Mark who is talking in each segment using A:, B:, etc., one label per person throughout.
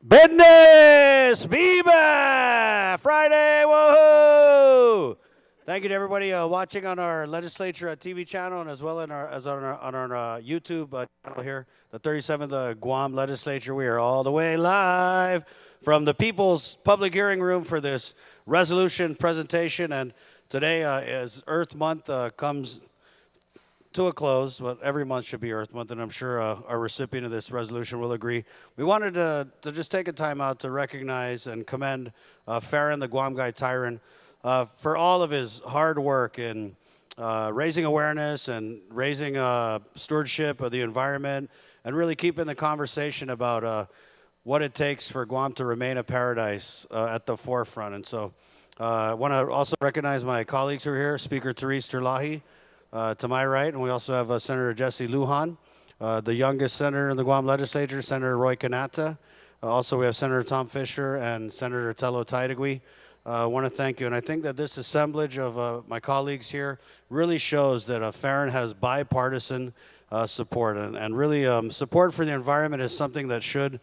A: Business! Viva! Friday! Woohoo! Thank you to everybody watching on our legislature TV channel and as well as on our YouTube channel here, the 37th Guam legislature. We are all the way live from the People's Public Hearing Room for this resolution presentation. And today, as Earth Month comes to a close, but every month should be Earth Month, and I'm sure our recipient of this resolution will agree. We wanted to just take a time out to recognize and commend Farron, the Guam Guy Taijeron, for all of his hard work in raising awareness and raising stewardship of the environment and really keeping the conversation about what it takes for Guam to remain a paradise at the forefront. And so I want to also recognize my colleagues who are here, Speaker Therese Terlahi, to my right, and we also have Senator Jesse Lujan, the youngest senator in the Guam legislature, Senator Roy Kanata. Also, we have Senator Tom Fisher and Senator Tello Taidagui. I want to thank you, and I think that this assemblage of my colleagues here really shows that Farron has bipartisan support, and really support for the environment is something that should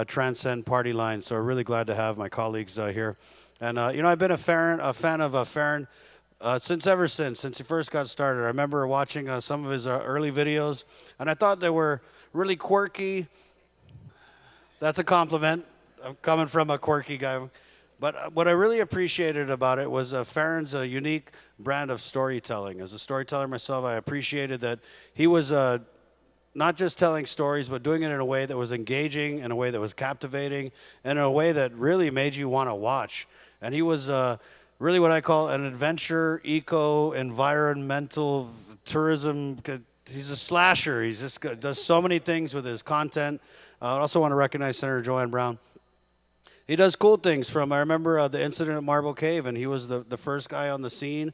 A: transcend party lines. So I'm really glad to have my colleagues here. And you know, I've been a fan of Farron since he first got started. I remember watching some of his early videos, and I thought they were really quirky. That's a compliment. I'm coming from a quirky guy. But what I really appreciated about it was Farron's unique brand of storytelling. As a storyteller myself, I appreciated that he was not just telling stories, but doing it in a way that was engaging, in a way that was captivating, and in a way that really made you want to watch. And he was really what I call an adventure, environmental tourism. He's a slasher. He's just does so many things with his content. I also want to recognize Senator Joanne Brown. He does cool things from, I remember the incident at Marble Cave, and he was the first guy on the scene.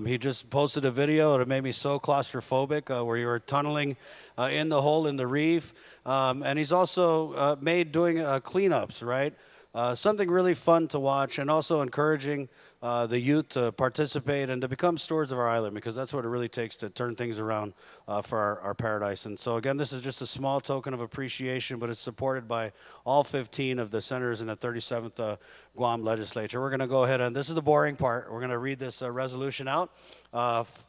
A: He just posted a video, and it made me so claustrophobic, where you were tunneling in the hole in the reef. And he's also doing cleanups, right? Something really fun to watch, and also encouraging the youth to participate and to become stewards of our island, because that's what it really takes to turn things around for our paradise. And so again, this is just a small token of appreciation, but it's supported by all 15 of the senators in the 37th Guam legislature. We're going to go ahead, and this is the boring part. We're going to read this resolution out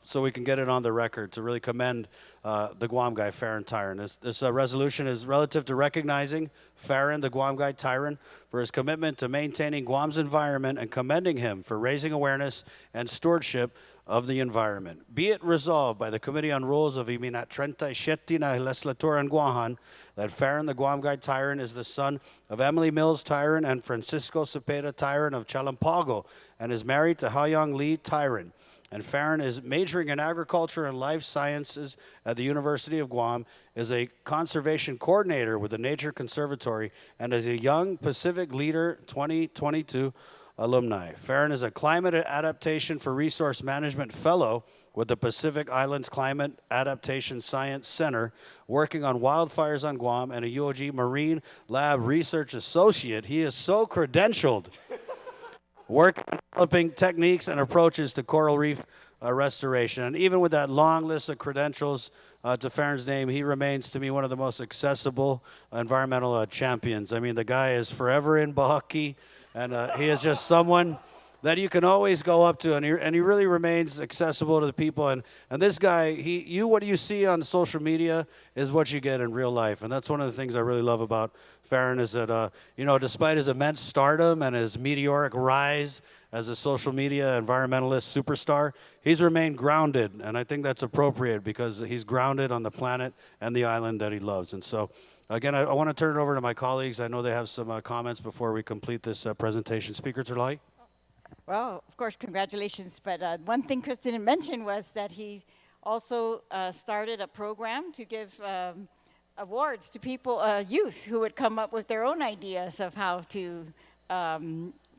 A: so we can get it on the record to really commend the Guam Guy, Farron Taijeron. This resolution is relative to recognizing Farron, the Guam Guy Taijeron, for his commitment to maintaining Guam's environment and commending him for raising awareness and stewardship of the environment. Be it resolved by the Committee on Rules of Iminat 37 na Legislatura en Guahan that Farron, the Guam Guy Taijeron, is the son of Emily Mills Taijeron and Francisco Cepeda Taijeron of Chalampago, and is married to Hayoung Lee Taijeron. And Farron is majoring in agriculture and life sciences at the University of Guam, is a conservation coordinator with the Nature Conservatory, and is a Young Pacific Leader 2022 alumni. Farron is a Climate Adaptation for Resource Management Fellow with the Pacific Islands Climate Adaptation Science Center, working on wildfires on Guam, and a UOG Marine Lab Research Associate. He is so credentialed. Work developing techniques and approaches to coral reef restoration. And even with that long list of credentials to Farron's name, he remains to me one of the most accessible environmental champions. I mean, the guy is forever in Bahaki, and he is just someone that you can always go up to, and he really remains accessible to the people. And this guy, what you see on social media is what you get in real life, and that's one of the things I really love about Farron, is that you know, despite his immense stardom and his meteoric rise as a social media environmentalist superstar, he's remained grounded, and I think that's appropriate because he's grounded on the planet and the island that he loves. And so, again, I want to turn it over to my colleagues. I know they have some comments before we complete this presentation. Speaker Terlahi.
B: Well, of course, congratulations. But one thing Chris didn't mention was that he also started a program to give awards to people, youth, who would come up with their own ideas of how to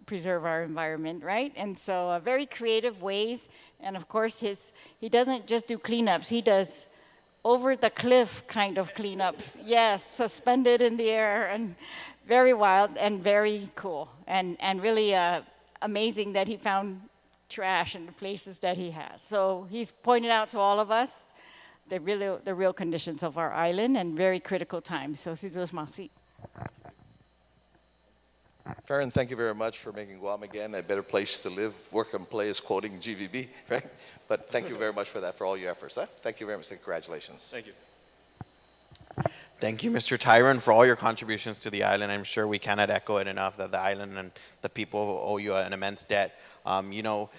B: preserve our environment, right? And so very creative ways. And of course, he doesn't just do cleanups. He does over the cliff kind of cleanups. Yes, suspended in the air, and very wild and very cool. And really amazing that he found trash in the places that he has. So he's pointed out to all of us the real conditions of our island and very critical times. So,
C: Farron, thank you very much for making Guam again a better place to live, work, and play, is quoting GVB, right? But thank you very much for that, for all your efforts. Huh? Thank you very much. Congratulations.
D: Thank you.
E: Thank you, Mr. Taijeron, for all your contributions to the island. I'm sure we cannot echo it enough that the island and the people owe you an immense debt. You know,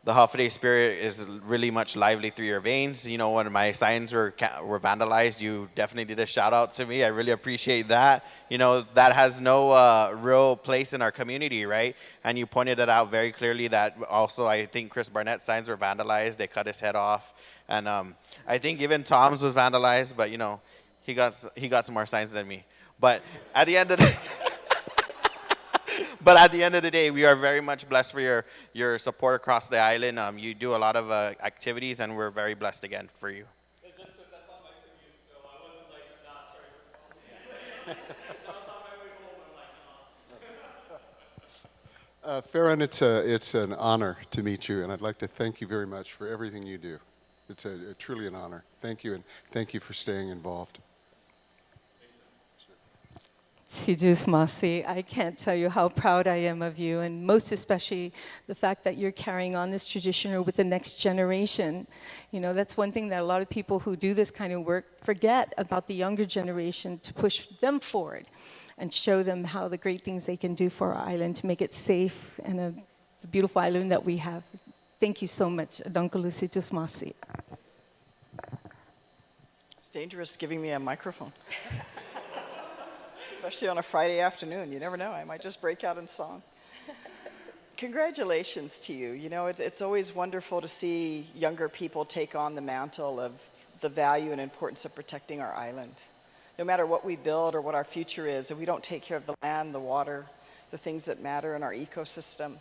E: the holiday spirit is really much lively through your veins. You know, when my signs were vandalized, you definitely did a shout out to me. I really appreciate that. You know, that has no real place in our community, right? And you pointed it out very clearly that also I think Chris Barnett's signs were vandalized. They cut his head off. And I think even Tom's was vandalized, but you know, he got some more signs than me. But at the end of the But at the end of the day, we are very much blessed for your support across the island. You do a lot of activities, and we're very blessed again for you.
D: It's just because that's on my commute, so I wasn't like not trying to respond. I was on my way home, I'm like, no.
F: Farron, it's an honor to meet you, and I'd like to thank you very much for everything you do. It's truly an honor. Thank you, and thank you for staying involved.
G: Sijus Masi, I can't tell you how proud I am of you, and most especially the fact that you're carrying on this tradition with the next generation. You know, that's one thing that a lot of people who do this kind of work forget about the younger generation, to push them forward and show them how the great things they can do for our island to make it safe and the beautiful island that we have. Thank you so much. Adunkulu Sijus Masi.
H: It's dangerous giving me a microphone. Especially on a Friday afternoon. You never know, I might just break out in song. Congratulations to you. You know, it's always wonderful to see younger people take on the mantle of the value and importance of protecting our island. No matter what we build or what our future is, if we don't take care of the land, the water, the things that matter in our ecosystem,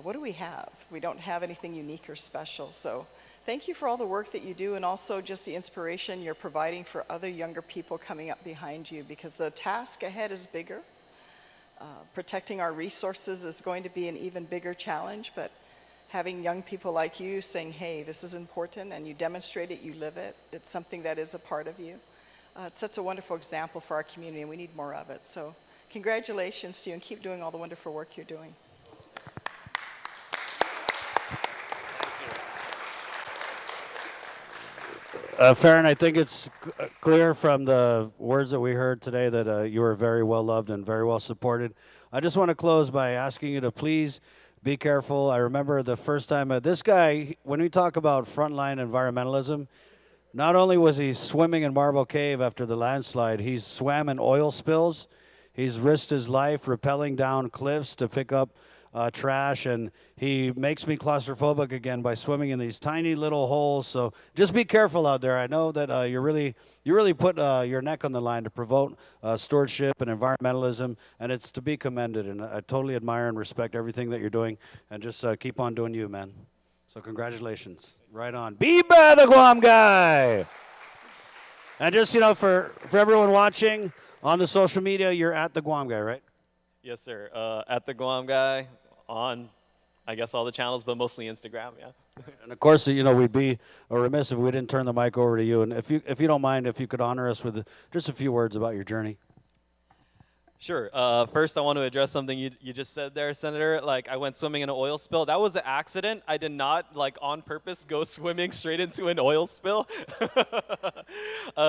H: what do we have? We don't have anything unique or special. So thank you for all the work that you do, and also just the inspiration you're providing for other younger people coming up behind you, because the task ahead is bigger. Protecting our resources is going to be an even bigger challenge, but having young people like you saying, hey, this is important, and you demonstrate it, you live it, it's something that is a part of you. It sets a wonderful example for our community, and we need more of it. So congratulations to you, and keep doing all the wonderful work you're doing.
A: Farron, I think it's clear from the words that we heard today that you are very well loved and very well supported. I just want to close by asking you to please be careful. I remember the first time this guy, when we talk about frontline environmentalism, not only was he swimming in Marble Cave after the landslide, he's swam in oil spills. He's risked his life rappelling down cliffs to pick up trash, and he makes me claustrophobic again by swimming in these tiny little holes. So just be careful out there. I know that you really put your neck on the line to promote stewardship and environmentalism, and it's to be commended. And I totally admire and respect everything that you're doing, and just keep on doing you, man. So congratulations. Right on. Be by the Guam Guy. And just, you know, for everyone watching on the social media, you're at the Guam Guy, right?
D: Yes, sir. At the Guam Guy on, I guess, all the channels, but mostly Instagram, yeah.
A: And of course, you know, we'd be remiss if we didn't turn the mic over to you. And if you don't mind, if you could honor us with just a few words about your journey.
D: Sure. First, I want to address something you just said there, Senator. Like, I went swimming in an oil spill. That was an accident. I did not, like, on purpose go swimming straight into an oil spill.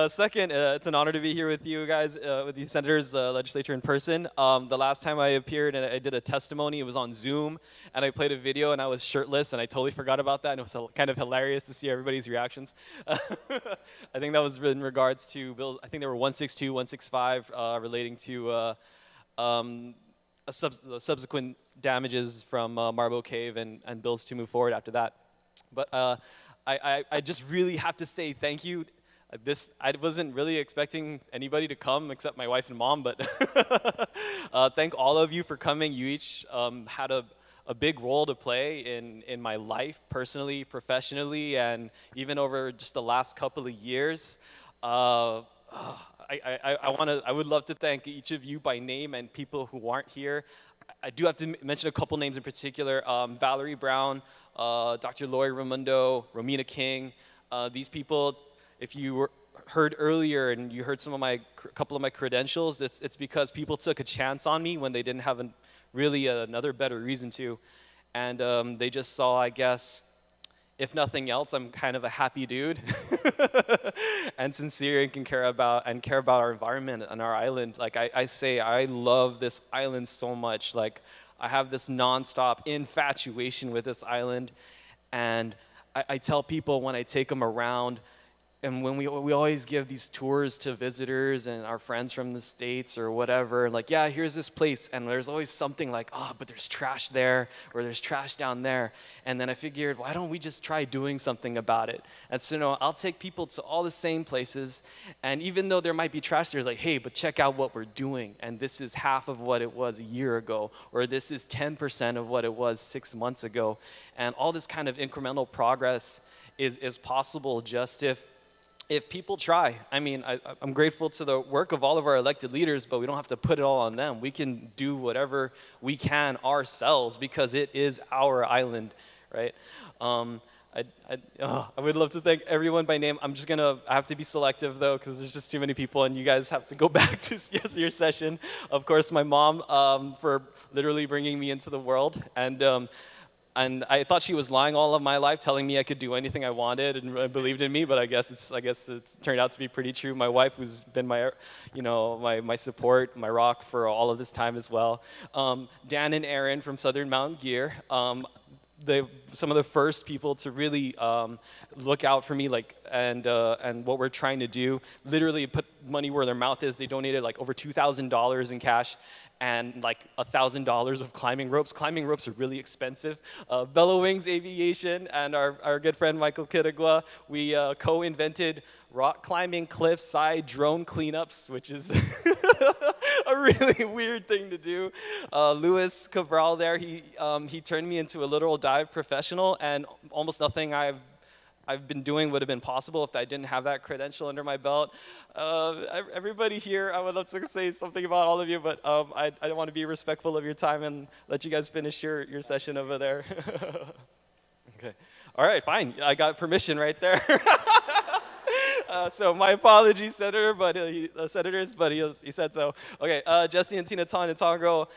D: Second, it's an honor to be here with you guys, with the Senators' legislature in person. The last time I appeared and I did a testimony, it was on Zoom, and I played a video, and I was shirtless, and I totally forgot about that, and it was kind of hilarious to see everybody's reactions. I think that was in regards to bills. I think there were 162, 165 relating to subsequent damages from Marble Cave and bills to move forward after that. But I just really have to say thank you. I wasn't really expecting anybody to come except my wife and mom, but thank all of you for coming. You each had a big role to play in my life, personally, professionally, and even over just the last couple of years. I would love to thank each of you by name and people who aren't here. I do have to mention a couple names in particular. Valerie Brown, Dr. Lori Ramundo, Romina King. These people, if you heard earlier and you heard some of couple of my credentials, it's because people took a chance on me when they didn't have really another better reason to. And they just saw, I guess, if nothing else, I'm kind of a happy dude and sincere and care about our environment and our island. Like I say, I love this island so much. Like I have this nonstop infatuation with this island, and I tell people when I take them around, and when we always give these tours to visitors and our friends from the States or whatever, like, yeah, here's this place, and there's always something like, oh, but there's trash there, or there's trash down there. And then I figured, why don't we just try doing something about it? And so, I'll take people to all the same places, and even though there might be trash there, it's like, hey, but check out what we're doing, and this is half of what it was a year ago, or this is 10% of what it was 6 months ago. And all this kind of incremental progress is possible just if people try. I mean, I'm grateful to the work of all of our elected leaders, but we don't have to put it all on them. We can do whatever we can ourselves because it is our island, right? I would love to thank everyone by name. I have to be selective though, because there's just too many people and you guys have to go back to your session. Of course, my mom for literally bringing me into the world, and I thought she was lying all of my life, telling me I could do anything I wanted and believed in me. But I guess it's turned out to be pretty true. My wife, who's been my support, my rock for all of this time as well. Dan and Aaron from Southern Mountain Gear. Some of the first people to really look out for me, and what we're trying to do. Literally put money where their mouth is. They donated like over $2,000 in cash and like $1,000 of climbing ropes. Climbing ropes are really expensive. Bellow Wings Aviation and our good friend Michael Kittigwa, we co-invented rock climbing cliffside drone cleanups, which is a really weird thing to do. Louis Cabral there, he turned me into a literal dive professional, and almost nothing I've been doing would have been possible if I didn't have that credential under my belt. Everybody here, I would love to say something about all of you, but I don't want to be respectful of your time and let you guys finish your session over there. Okay. All right, fine. I got permission right there. So my apologies, Senators, but he said so. Okay, Jesse and Tina Ton and Tongo,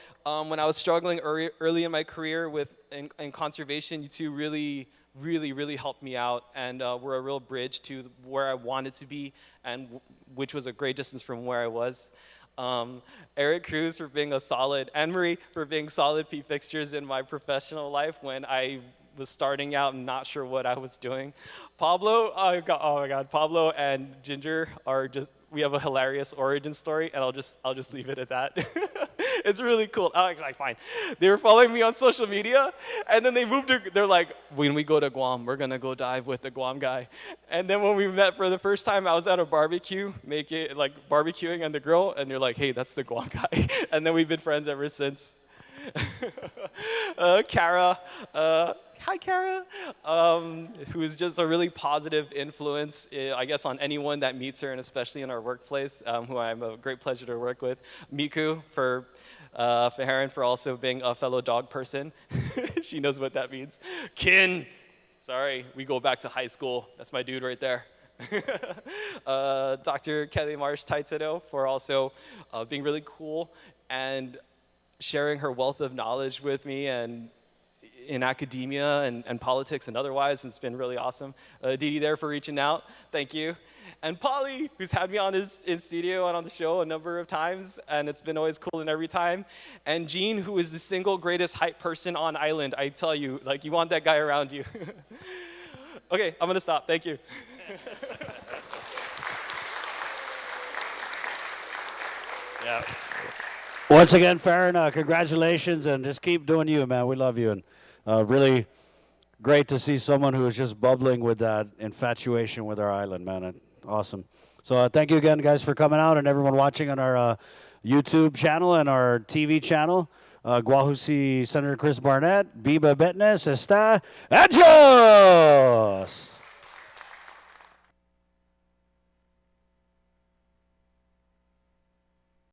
D: when I was struggling early in my career in conservation, you two really helped me out, and were a real bridge to where I wanted to be, and which was a great distance from where I was. Eric Cruz for being Anne Marie for being solid P fixtures in my professional life when I was starting out and not sure what I was doing. Pablo, oh my God, Pablo and Ginger we have a hilarious origin story, and I'll just leave it at that. It's really cool. Oh, like, fine. They were following me on social media, and then they're like, when we go to Guam, we're gonna go dive with the Guam Guy. And then when we met for the first time, I was at a barbecue, barbecuing on the grill, and they're like, hey, that's the Guam Guy. And then we've been friends ever since. Kara, hi Kara, who is just a really positive influence, I guess, on anyone that meets her, and especially in our workplace, who I'm a great pleasure to work with. Miku for Farron for also being a fellow dog person. She knows what that means. Kin, sorry, we go back to high school. That's my dude right there. Dr. Kelly Marsh Taitano for also being really cool and sharing her wealth of knowledge with me and in academia and politics and otherwise. It's been really awesome. Dee there for reaching out. Thank you. And Polly, who's had me on in studio and on the show a number of times, and it's been always cool and every time. And Gene, who is the single greatest hype person on island. I tell you, you want that guy around you. Okay, I'm gonna stop. Thank you.
A: Yeah. Once again, Farron, congratulations, and just keep doing you, man. We love you, and really great to see someone who is just bubbling with that infatuation with our island, man. Awesome. So thank you again, guys, for coming out, and everyone watching on our YouTube channel and our TV channel. Guahusi Senator Chris Barnett, Biba Betnes, está adios!